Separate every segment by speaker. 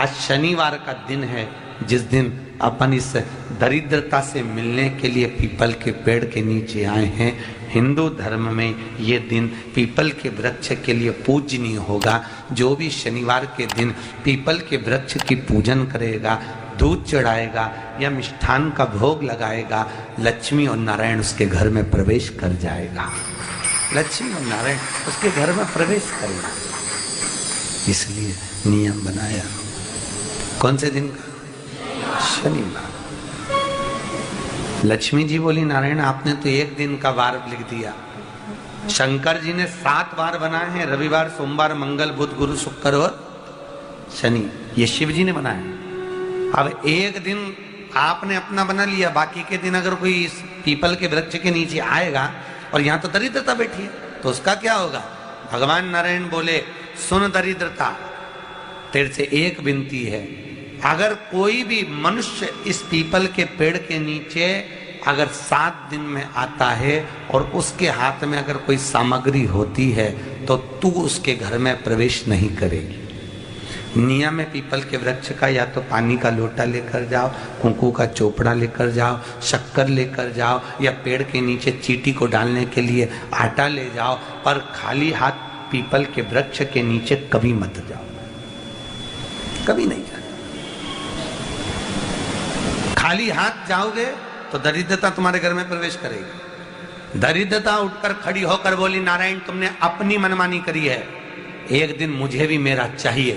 Speaker 1: आज शनिवार का दिन है, जिस दिन अपन इस दरिद्रता से मिलने के लिए पीपल के पेड़ के नीचे आए हैं। हिंदू धर्म में ये दिन पीपल के वृक्ष के लिए पूजनीय होगा। जो भी शनिवार के दिन पीपल के वृक्ष की पूजन करेगा, दूध चढ़ाएगा या मिष्ठान का भोग लगाएगा, लक्ष्मी और नारायण उसके घर में प्रवेश कर जाएगा। लक्ष्मी और नारायण उसके घर में प्रवेश करेगा। इसलिए नियम बनाया। कौन से दिन का? शनिवार। लक्ष्मी जी बोली, नारायण आपने तो एक दिन का वार लिख दिया। शंकर जी ने 7 वार बनाए हैं, रविवार, सोमवार, मंगल, बुध, गुरु, शुक्र और शनि। ये शिव जी ने बनाया। अब एक दिन आपने अपना बना लिया, बाकी के दिन अगर कोई इस पीपल के वृक्ष के नीचे आएगा और यहाँ तो दरिद्रता बैठी है, तो उसका क्या होगा? भगवान नारायण बोले, सुन दरिद्रता, तेरे से एक विनती है, अगर कोई भी मनुष्य इस पीपल के पेड़ के नीचे अगर 7 दिन में आता है और उसके हाथ में अगर कोई सामग्री होती है तो तू उसके घर में प्रवेश नहीं करेगी। नियम है पीपल के वृक्ष का, या तो पानी का लोटा लेकर जाओ, कुंकू का चोपड़ा लेकर जाओ, शक्कर लेकर जाओ, या पेड़ के नीचे चींटी को डालने के लिए आटा ले जाओ, पर खाली हाथ पीपल के वृक्ष के नीचे कभी मत जाओ, कभी नहीं जाओ। खाली हाथ जाओगे तो दरिद्रता तुम्हारे घर में प्रवेश करेगी। दरिद्रता उठकर खड़ी होकर बोली, नारायण तुमने अपनी मनमानी करी है, एक दिन मुझे भी मेरा चाहिए।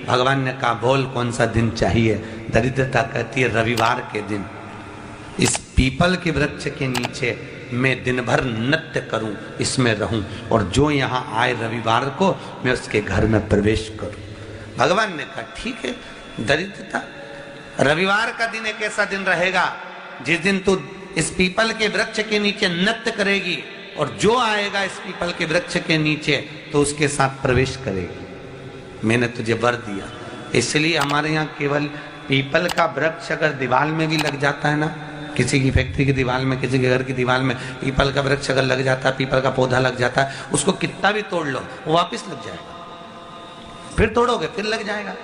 Speaker 1: भगवान ने कहा, बोल कौन सा दिन चाहिए? दरिद्रता कहती है, रविवार के दिन इस पीपल के वृक्ष के नीचे मैं दिन भर नृत्य करूं, इसमें रहूं, और जो यहाँ आए रविवार को मैं उसके घर में प्रवेश करूं। भगवान ने कहा, ठीक है। दरिद्रता, रविवार का दिन एक ऐसा दिन रहेगा जिस दिन तू इस पीपल के वृक्ष के नीचे नृत्य करेगी, और जो आएगा इस पीपल के वृक्ष के नीचे तो उसके साथ प्रवेश करेगी। मैंने तुझे वर दिया। इसलिए हमारे यहाँ केवल पीपल का वृक्ष अगर दीवार में भी लग जाता है ना, किसी की फैक्ट्री की दीवार में, किसी के घर की दीवार में पीपल का वृक्ष अगर लग जाता है, पीपल का पौधा लग जाता है, उसको कितना भी तोड़ लो वो वापिस लग जाएगा। फिर तोड़ोगे फिर लग जाएगा।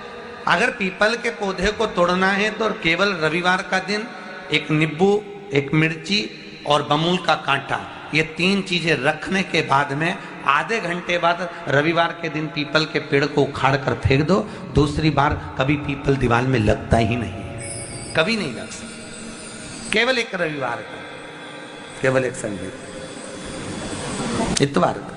Speaker 1: अगर पीपल के पौधे को तोड़ना है तो केवल रविवार का दिन एक नींबू, एक मिर्ची और बमूल का कांटा, ये 3 चीजें रखने के बाद में आधे घंटे बाद रविवार के दिन पीपल के पेड़ को उखाड़ कर फेंक दो। दूसरी बार कभी पीपल दीवार में लगता ही नहीं, कभी नहीं लग सकता। केवल एक रविवार का, केवल एक संडे, इतवार का।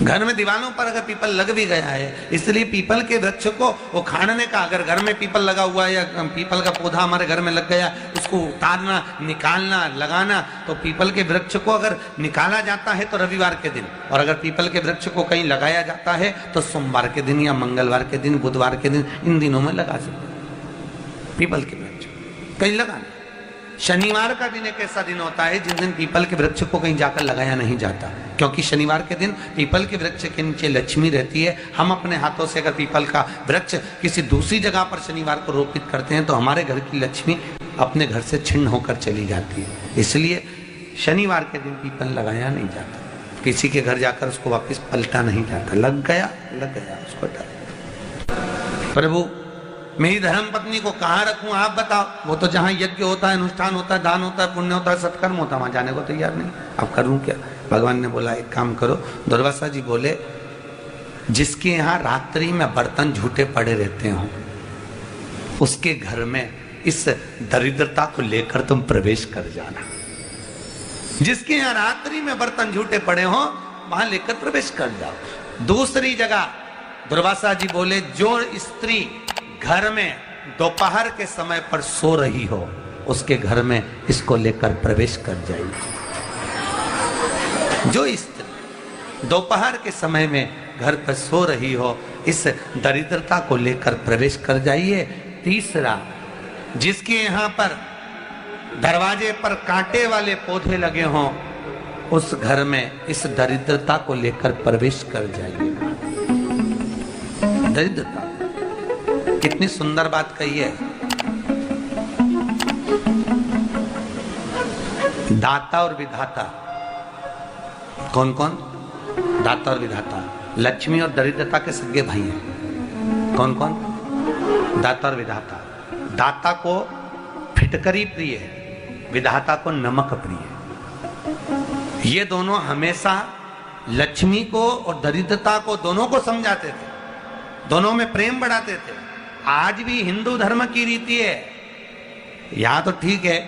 Speaker 1: घर में दीवारों पर अगर पीपल लग भी गया है, इसलिए पीपल के वृक्ष को उखाड़ने का, अगर घर में पीपल लगा हुआ है या पीपल का पौधा हमारे घर में लग गया, उसको उतारना, निकालना, लगाना, तो पीपल के वृक्ष को अगर निकाला जाता है तो रविवार के दिन, और अगर पीपल के वृक्ष को कहीं लगाया जाता है तो सोमवार के दिन या मंगलवार के दिन, बुधवार के दिन, इन दिनों में लगा सकते हैं पीपल के वृक्ष कहीं लगाना। शनिवार का दिन एक ऐसा दिन होता है जिस दिन पीपल के वृक्ष को कहीं जाकर लगाया नहीं जाता, क्योंकि शनिवार के दिन पीपल के वृक्ष के नीचे लक्ष्मी रहती है। हम अपने हाथों से अगर पीपल का वृक्ष किसी दूसरी जगह पर शनिवार को रोपित करते हैं तो हमारे घर की लक्ष्मी अपने घर से छिन्न होकर चली जाती है। इसलिए शनिवार के दिन पीपल लगाया नहीं जाता, किसी के घर जाकर उसको वापस पलटा नहीं जाता। लग गया उसको डाल। प्रभु मेरी धर्म पत्नी को कहाँ रखूं आप बताओ? वो तो जहाँ यज्ञ होता है, अनुष्ठान होता है, दान होता है, पुण्य होता है, सत्कर्म होता है, वहां जाने को तैयार नहीं। अब करूं क्या? भगवान ने बोला एक काम करो। दुर्वासा जी बोले, जिसके यहाँ रात्रि में बर्तन झूठे पड़े रहते हो उसके घर में इस दरिद्रता को लेकर तुम प्रवेश कर जाना। जिसके यहाँ रात्रि में बर्तन झूठे पड़े हो वहां लेकर प्रवेश कर जाओ। दूसरी जगह दुर्वासा जी बोले, जो स्त्री घर में दोपहर के समय पर सो रही हो उसके घर में इसको लेकर प्रवेश कर जाइए। जो स्त्री दोपहर के समय में घर पर सो रही हो इस दरिद्रता को लेकर प्रवेश कर जाइए। तीसरा, जिसके यहाँ पर दरवाजे पर कांटे वाले पौधे लगे हों उस घर में इस दरिद्रता को लेकर प्रवेश कर जाइए। दरिद्रता, कितनी सुंदर बात कही है। दाता और विधाता, कौन कौन? दाता और विधाता। लक्ष्मी और दरिद्रता के सगे भाई हैं। कौन कौन? दाता और विधाता। दाता को फिटकरी प्रिय है, विधाता को नमक प्रिय है। ये दोनों हमेशा लक्ष्मी को और दरिद्रता को दोनों को समझाते थे, दोनों में प्रेम बढ़ाते थे। आज भी हिंदू धर्म की रीति है, यहाँ तो ठीक है,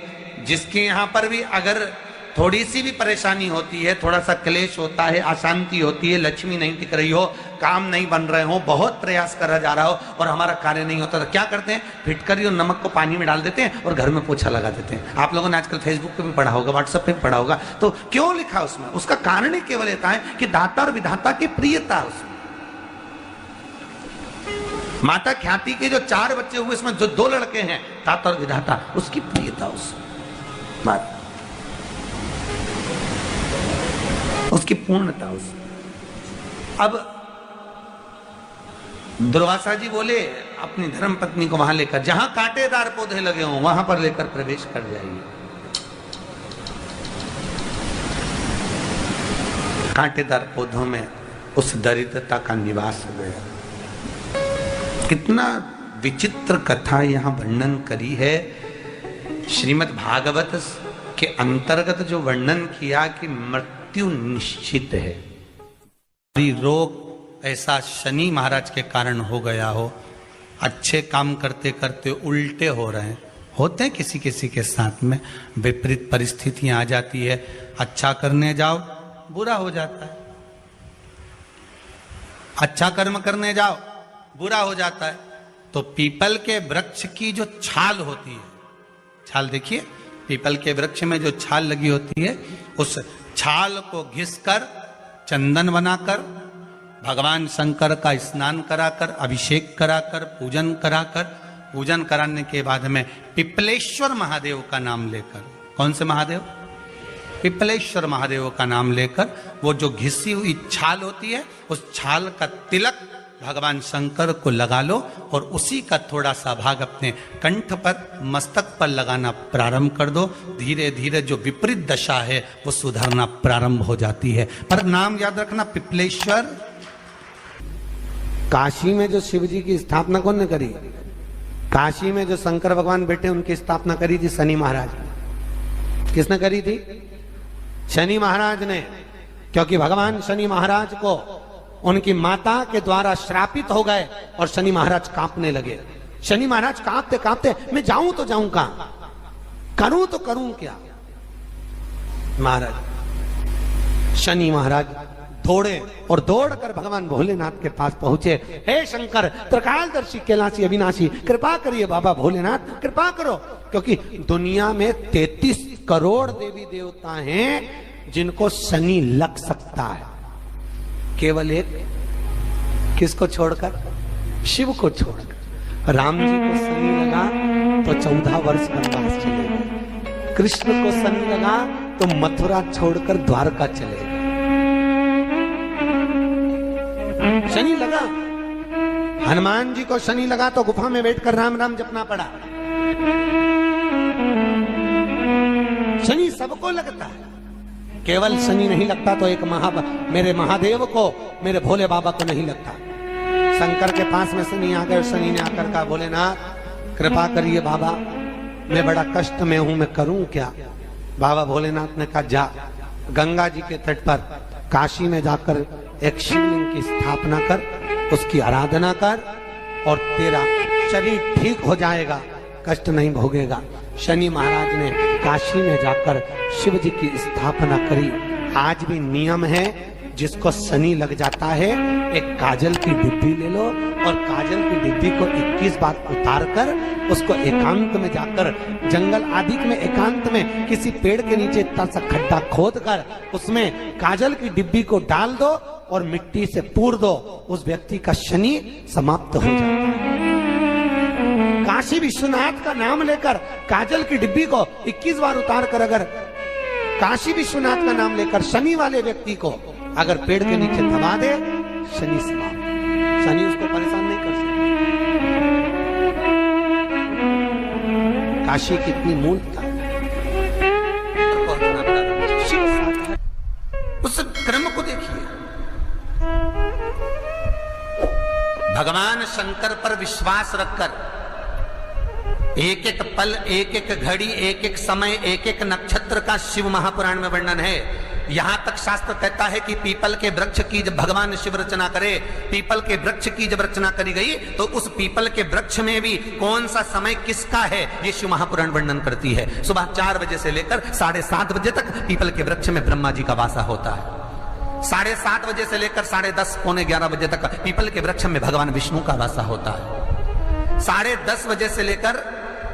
Speaker 1: जिसके यहाँ पर भी अगर थोड़ी सी भी परेशानी होती है, थोड़ा सा क्लेश होता है, अशांति होती है, लक्ष्मी नहीं टिक रही हो, काम नहीं बन रहे हो, बहुत प्रयास करा जा रहा हो और हमारा कार्य नहीं होता, तो क्या करते हैं? फिटकरी और नमक को पानी में डाल देते हैं और घर में पोछा लगा देते हैं। आप लोगों ने आजकल फेसबुक पे भी पढ़ा होगा, व्हाट्सएप पे भी पढ़ा होगा। तो क्यों लिखा उसमें? उसका कारण ही केवल ये है कि दाता और विधाता की प्रियता उसमें। माता ख्याति के जो 4 बच्चे हुए, इसमें जो 2 लड़के हैं, दाता और विधाता, उसकी प्रियता उसमें, उसकी पूर्णता उसमें। अब दुर्वासा जी बोले अपनी धर्म पत्नी को वहां लेकर, जहां कांटेदार पौधे लगे हों वहां पर लेकर प्रवेश कर जाइए। कांटेदार पौधों में उस दरिद्रता का निवास हो गया। कितना विचित्र कथा यहां वर्णन करी है। श्रीमद् भागवत के अंतर्गत जो वर्णन किया कि मृत्यु निश्चित है, रोग ऐसा शनि महाराज के कारण हो गया हो, अच्छे काम करते करते उल्टे हो रहे हैं, होते हैं किसी किसी के साथ में, विपरीत परिस्थितियां आ जाती है, अच्छा करने जाओ बुरा हो जाता है, अच्छा कर्म करने जाओ बुरा हो जाता है। तो पीपल के वृक्ष की जो छाल होती है, छाल देखिए, पीपल के वृक्ष में जो छाल लगी होती है, उस छाल को घिसकर चंदन बनाकर भगवान शंकर का स्नान कराकर, अभिषेक कराकर, पूजन कराने के बाद में पिपलेश्वर महादेव का नाम लेकर, कौन से महादेव? पिपलेश्वर महादेव का नाम लेकर वो जो घिसी हुई छाल होती है, उस छाल का तिलक भगवान शंकर को लगा लो और उसी का थोड़ा सा भाग अपने कंठ पर, मस्तक पर लगाना प्रारंभ कर दो। धीरे धीरे जो विपरीत दशा है वो सुधरना प्रारंभ हो जाती है। पर नाम याद रखना, पिपलेश्वर।
Speaker 2: काशी में जो शिव जी की स्थापना कौन ने करी? काशी में जो शंकर भगवान बैठे उनकी स्थापना करी थी शनि महाराज ने। किसने करी थी? शनि महाराज ने। क्योंकि भगवान शनि महाराज को उनकी माता के द्वारा श्रापित हो गए और शनि महाराज कांपने लगे। शनि महाराज कांपते कांपते, मैं जाऊं तो जाऊं कहां, करूं तो करूं क्या? महाराज, शनि महाराज दौड़े और दौड़कर भगवान भोलेनाथ के पास पहुंचे। हे शंकर, त्रिकालदर्शी, कैलाशी, अविनाशी, कृपा करिए बाबा भोलेनाथ, कृपा करो। क्योंकि दुनिया में 33 करोड़ देवी देवता हैं जिनको शनि लग सकता है, केवल एक, किसको छोड़कर? शिव को छोड़कर। राम जी को शनि लगा तो 14 वर्ष वनवास चले गए। कृष्ण को शनि लगा तो मथुरा छोड़कर द्वारका चले गए। शनि लगा, हनुमान जी को शनि लगा तो गुफा में बैठकर राम राम जपना पड़ा। शनि सबको लगता है, केवल शनि नहीं लगता तो एक मेरे महादेव को, मेरे भोले बाबा को नहीं लगता। शंकर के पास में शनि आ गए। शनि ने आकर कहा, भोलेनाथ कृपा करिए बाबा, मैं बड़ा कष्ट में हूं, मैं करूं क्या? बाबा भोलेनाथ ने कहा, जा गंगा जी के तट पर काशी में जाकर एक शिवलिंग की स्थापना कर, उसकी आराधना कर और तेरा शरीर ठीक हो जाएगा, कष्ट नहीं भोगेगा। शनि महाराज ने काशी में जाकर शिव जी की स्थापना करी। आज भी नियम है, जिसको शनि लग जाता है, एक काजल की डिब्बी ले लो और काजल की डिब्बी को 21 बार उतार कर उसको एकांत में जाकर, जंगल आदि में एकांत में किसी पेड़ के नीचे इतना सा खड्डा खोद कर उसमें काजल की डिब्बी को डाल दो और मिट्टी से पूर दो, उस व्यक्ति का शनि समाप्त हो जाता है। काशी विश्वनाथ का नाम लेकर काजल की डिब्बी को 21 बार उतार कर अगर काशी विश्वनाथ का नाम लेकर शनि वाले व्यक्ति को अगर पेड़ के नीचे दबा दे, शनि समाप्त, शनि उसको परेशान नहीं कर सकता। काशी कितनी मूलता है,
Speaker 1: उस क्रम को देखिए। भगवान शंकर पर विश्वास रखकर एक एक पल, एक एक घड़ी, एक एक समय, एक एक नक्षत्र का शिव महापुराण में वर्णन है। यहां तक शास्त्र कहता है कि पीपल के वृक्ष की जब भगवान शिव रचना करे, पीपल के वृक्ष की जब रचना करी गई तो उस पीपल के वृक्ष में भी कौन सा समय किसका है ये शिव महापुराण वर्णन करती है। सुबह 4 बजे से लेकर 7:30 बजे तक पीपल के वृक्ष में ब्रह्मा जी का वासा होता है। 7:30 बजे से लेकर 10:30 पौने 11 बजे तक पीपल के वृक्ष में भगवान विष्णु का वासा होता है। 10:30 बजे से लेकर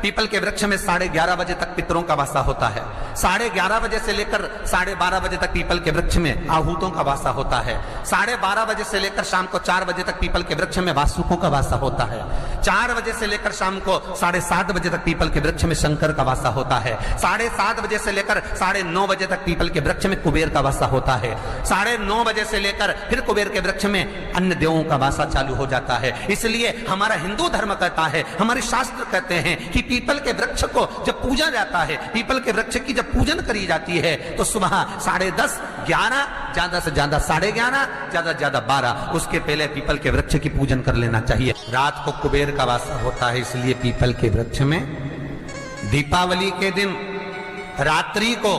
Speaker 1: पीपल के वृक्ष में 11:30 बजे तक पितरों का वासा होता है। 11:30 बजे से लेकर 12:30 बजे तक पीपल के वृक्ष में आहूतों का वासा होता है। 12:30 बजे से लेकर शाम को 4 बजे तक पीपल के वृक्ष में वासुकों का वासा होता है। 4 बजे से लेकर शाम को 7:30 बजे तक पीपल के वृक्ष में शंकर का वासा होता है। 7:30 बजे से लेकर 9:30 बजे तक पीपल के वृक्ष में कुबेर का वासा होता है। 9:30 बजे से लेकर फिर कुबेर के वृक्ष में अन्य देवों का वासा चालू हो जाता है। इसलिए हमारा हिंदू धर्म कहता है, हमारे शास्त्र कहते हैं कि पीपल के वृक्ष को जब पूजा जाता है, पीपल के वृक्ष की जब पूजन करी जाती है तो सुबह 10:30, 11, ज्यादा से ज्यादा 11:30, ज्यादा से ज्यादा 12, उसके पहले पीपल के वृक्ष की पूजन कर लेना चाहिए। रात को कुबेर का वासा होता है, इसलिए पीपल के वृक्ष में दीपावली के दिन रात्रि को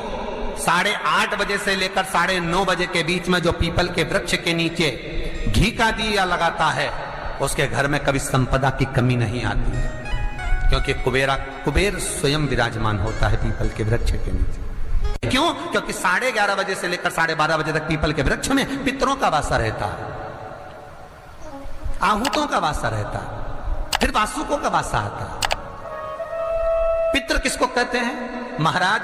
Speaker 1: 8:30 बजे से लेकर 9:30 बजे के बीच में जो पीपल के वृक्ष के नीचे घी का दिया लगाता है उसके घर में कभी संपदा की कमी नहीं आती है, क्योंकि कुबेर स्वयं विराजमान होता है पीपल के वृक्ष के नीचे। क्यों? क्योंकि 11:30 बजे से लेकर 12:30 बजे तक पीपल के वृक्ष में पितरों का वासा रहता है, आहूतों का वासा रहता है, फिर वासुकों का वासा आता है। पितृ किसको कहते हैं? महाराज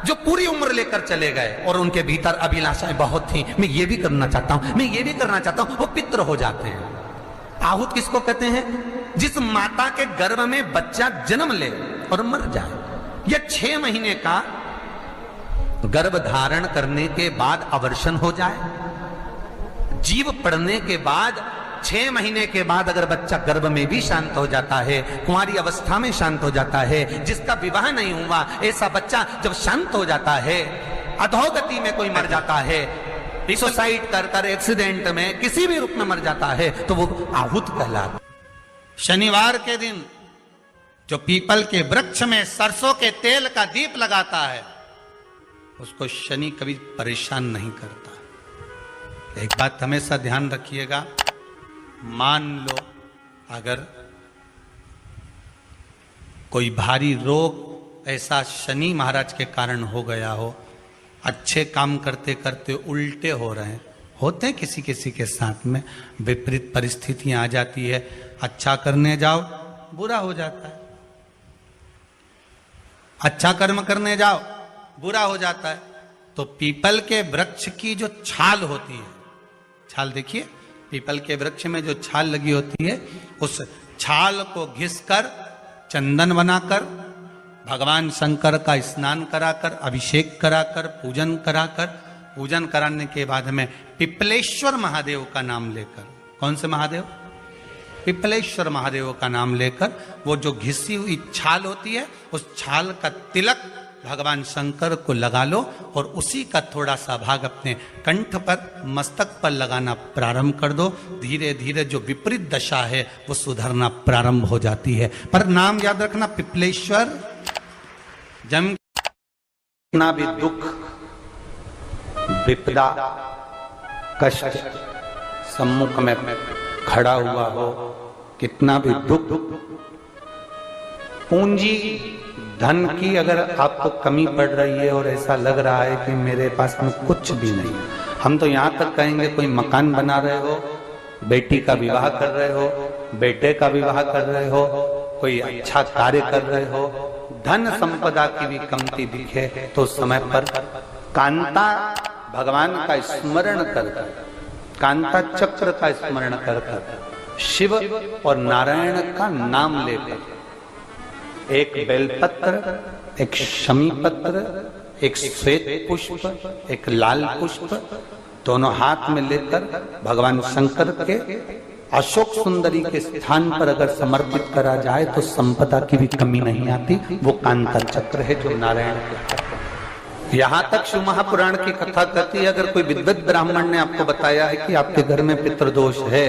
Speaker 1: जो पूरी उम्र लेकर चले गए और उनके भीतर अभिलाषाएं बहुत थी, मैं ये भी करना चाहता हूं, मैं ये भी करना चाहता हूं, वो पितृ हो जाते हैं। आहूत किसको कहते हैं? जिस माता के गर्भ में बच्चा जन्म ले और मर जाए, या 6 महीने का गर्भ धारण करने के बाद अवर्षण हो जाए, जीव पड़ने के बाद 6 महीने के बाद अगर बच्चा गर्भ में भी शांत हो जाता है, कुंवारी अवस्था में शांत हो जाता है, जिसका विवाह नहीं हुआ ऐसा बच्चा जब शांत हो जाता है, अधोगति में कोई मर जाता है, सुसाइड कर एक्सीडेंट में किसी भी रूप में मर जाता है, तो वो आहूत कहलाता। शनिवार के दिन जो पीपल के वृक्ष में सरसों के तेल का दीप लगाता है उसको शनि कभी परेशान नहीं करता। एक बात हमेशा ध्यान रखिएगा, मान लो अगर कोई भारी रोग ऐसा शनि महाराज के कारण हो गया हो, अच्छे काम करते करते उल्टे हो रहे हैं, होते हैं किसी किसी के साथ में, विपरीत परिस्थितियां आ जाती है, अच्छा करने जाओ बुरा हो जाता है, अच्छा कर्म करने जाओ बुरा हो जाता है। तो पीपल के वृक्ष की जो छाल होती है, छाल देखिए, पीपल के वृक्ष में जो छाल लगी होती है, उस छाल को घिसकर चंदन बनाकर भगवान शंकर का स्नान कराकर, अभिषेक कराकर, पूजन कराकर, पूजन कराने के बाद में पिपलेश्वर महादेव का नाम लेकर, कौन से महादेव? पिपलेश्वर महादेव का नाम लेकर वो जो घिसी हुई छाल होती है उस छाल का तिलक भगवान शंकर को लगा लो और उसी का थोड़ा सा भाग अपने कंठ पर, मस्तक पर लगाना प्रारंभ कर दो। धीरे धीरे जो विपरीत दशा है वो सुधरना प्रारंभ हो जाती है। पर नाम याद रखना, पिपलेश्वर। जम कितना भी दुख, विपदा, कष्ट सम्मुख में खड़ा हुआ हो, कितना भी दुख, पूंजी धन की अगर आपको कमी पड़ रही है और ऐसा लग रहा है कि मेरे पास में कुछ भी नहीं, हम तो यहाँ तक कहेंगे कोई मकान बना रहे हो, बेटी का विवाह कर रहे हो, बेटे का विवाह कर रहे हो, कोई अच्छा कार्य कर रहे हो, धन संपदा की भी कमती दिखे तो समय पर कांता भगवान का स्मरण कर, कांता चक्र का स्मरण कर, शिव और नारायण का नाम लेकर, एक बेलपत्र, एक शमी पत्र, एक श्वेत पुष्प, एक लाल पुष्प, दोनों हाथ में लेकर भगवान शंकर के अशोक सुंदरी के स्थान पर अगर समर्पित करा जाए तो संपदा की भी कमी नहीं आती। वो कांता चक्र है जो नारायण के। यहां तक शिव महापुराण की कथा कहती है, अगर कोई विद्वत ब्राह्मण ने आपको बताया है कि आपके घर में पितृदोष है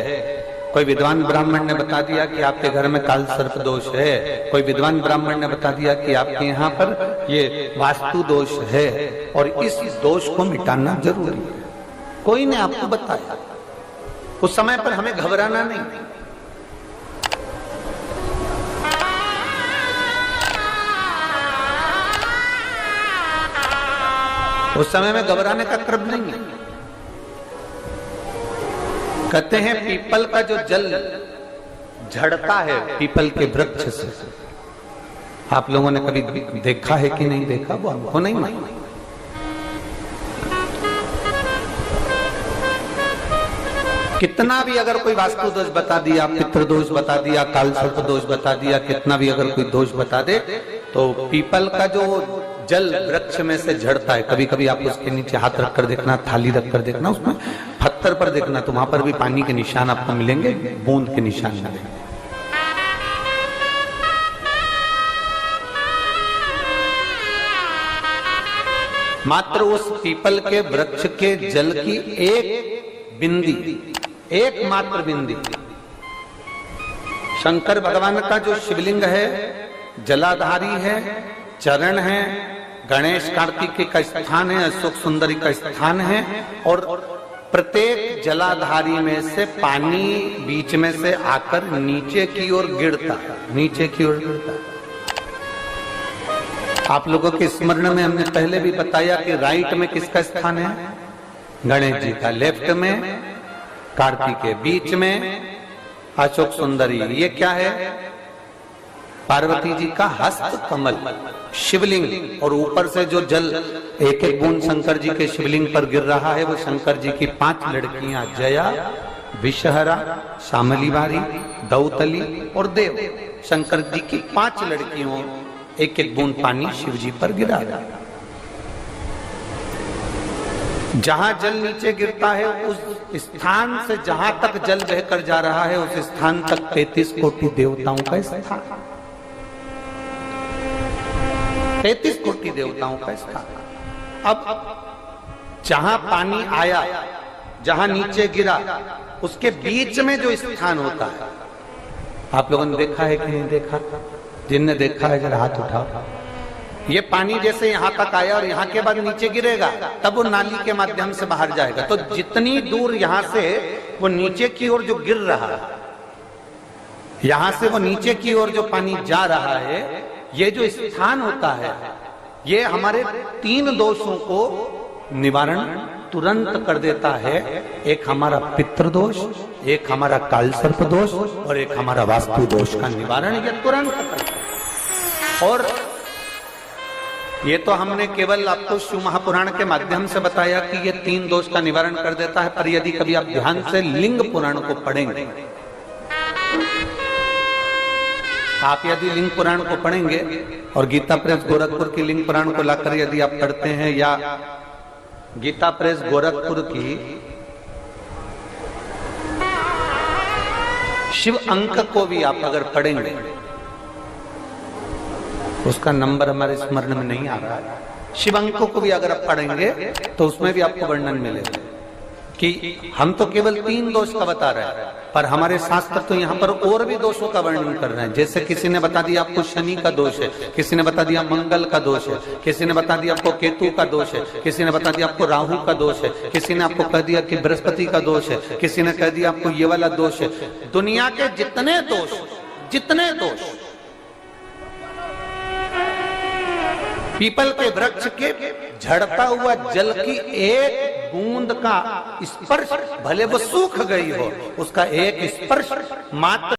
Speaker 1: कोई विद्वान ब्राह्मण ने बता दिया कि आपके घर में काल सर्प दोष है, कोई विद्वान ब्राह्मण ने बता दिया कि आपके यहाँ पर ये वास्तु दोष है और इस दोष को मिटाना जरूरी है। कोई ने आपको बताया, उस समय पर हमें घबराना नहीं। उस समय में घबराने का क्रम नहीं है। कहते हैं पीपल का जो जल झड़ता है पीपल के वृक्ष से, आप लोगों ने कभी देखा है कि नहीं देखा, वो हमको नहीं मालूम। कितना भी अगर कोई वास्तु दोष बता दिया, पितृ दोष बता दिया, काल सर्प दोष बता दिया, कितना भी अगर कोई दोष बता दे, तो पीपल का जो जल वृक्ष में से झड़ता है, कभी कभी आप उसके नीचे हाथ रखकर देखना, थाली रखकर देखना, उसमें पत्थर पर देखना, तो वहां पर भी पानी के निशान आपको मिलेंगे, बूंद के निशान मिलेंगे। मात्र उस पीपल के वृक्ष के जल की एक बिंदी, एकमात्र बिंदी, शंकर भगवान का जो शिवलिंग है जलाधारी है, चरण है, गणेश कार्तिक का स्थान है, अशोक सुंदरी का स्थान है, और प्रत्येक जलाधारी में से पानी बीच में से आकर नीचे की ओर गिरता है, नीचे की ओर गिरता है। आप लोगों के स्मरण में हमने पहले भी बताया कि राइट में किसका स्थान है, गणेश जी का, लेफ्ट में कार्तिक के, बीच में अशोक सुंदरी। ये क्या है, पार्वती जी का हस्त कमल शिवलिंग, और ऊपर से जो जल एक एक बूंद शंकर जी के शिवलिंग पर गिर रहा है, वो शंकर जी की 5 लड़कियां जया, विषहरा, शामलीवारी, दौतली और देव, शंकर जी की 5 लड़कियों एक एक बूंद पानी शिव जी पर गिरा रहा है। जहां जल नीचे गिरता है उस स्थान से जहां तक जल बहकर जा रहा है, उस स्थान तक 33 कोटि देवताओं का स्थान, 33 कोटि देवताओं का स्थान। अब जहां पानी आया, जहां नीचे गिरा, उसके बीच में जो स्थान होता है, आप लोगों ने देखा है कि नहीं देखा? जिनने देखा है जरा हाथ उठाओ। ये पानी जैसे यहां तक आया और यहां के बाद नीचे गिरेगा, तब वो नाली के माध्यम से बाहर जाएगा। तो जितनी दूर यहां से वो नीचे की ओर जो गिर रहा है, यहां से वो नीचे की ओर जो पानी जा रहा है, ये जो स्थान होता है, ये हमारे 3 दोषों को निवारण तुरंत कर देता है। एक हमारा पितृदोष, एक हमारा काल सर्प दोष और एक हमारा वास्तु दोष का निवारण ये तुरंत करता है। और ये तो हमने केवल आपको शिव महापुराण के माध्यम से बताया कि ये 3 दोष का निवारण कर देता है, पर यदि कभी आप ध्यान से लिंग पुराण को पढ़ेंगे, आप यदि लिंग पुराण को पढ़ेंगे और गीता प्रेस गोरखपुर की लिंग पुराण को लाकर यदि आप पढ़ते हैं, या गीता प्रेस गोरखपुर की शिव अंक को भी आप अगर पढ़ेंगे, उसका नंबर हमारे स्मरण में नहीं आ रहा है, शिव अंकों को भी अगर आप पढ़ेंगे तो उसमें भी आपको वर्णन मिलेगा कि हम तो केवल 3 दोष का बता रहे हैं, पर हमारे शास्त्र तो यहाँ पर और भी दोषों का वर्णन कर रहे हैं। जैसे किसी ने बता दिया आपको शनि का दोष है, किसी ने बता दिया मंगल का दोष है, किसी ने बता दिया आपको केतु का दोष है, किसी ने बता दिया आपको राहु का दोष है, किसी ने आपको कह दिया कि बृहस्पति का दोष है, किसी ने कह दिया आपको ये वाला दोष है। दुनिया के जितने दोष पीपल के वृक्ष के झड़ता हुआ जल की एक बूंद का स्पर्श, भले वो सूख गई हो, उसका एक स्पर्श मात्र